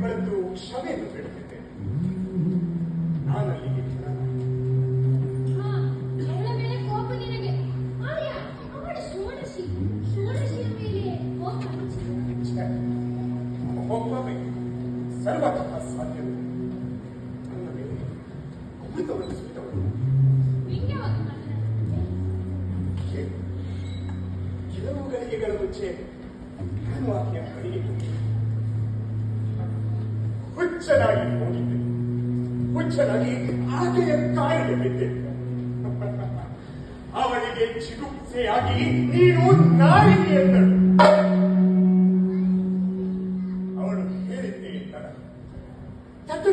ನಿಮ್ಮಗಳದ್ದು ಕ್ಷಮೆಯನ್ನು ಬೇಡುತ್ತೇನೆ. ನಾನಲ್ಲಿಗೆ ಅವಳ ಮೇಲೆ ಕೋಪ ನಿನಗೆ. ಅವಳ ಷೋಡಶಿಯ ಮೇಲೆ ಕೋಪ ಒಬ್ಬವೇ ಸರ್ವತಃ ಸಾಧ್ಯವಿದೆ. ನನ್ನ ಮೇಲೆ ಅಮೃತವನ್ನು ಸುತ್ತವಳು ಕೆಲವು ಗಳಿಗೆಗಳ ಮುಂಚೆ ನಾನು ಆಕೆಯ ಕಡೆಗೆ ಹುಚ್ಚನಾಗಿ ಹೋಗಿದ್ದೆ. ಹುಚ್ಚನಾಗಿ ಆಕೆಯ ಕಾಲಿಗೆ ಬಿದ್ದೆ. ಅವಳಿಗೆ ಚಿಗುಪ್ಸೆಯಾಗಿ ನೀನು ನಾಯಿಗೆ ಎಂದಳು.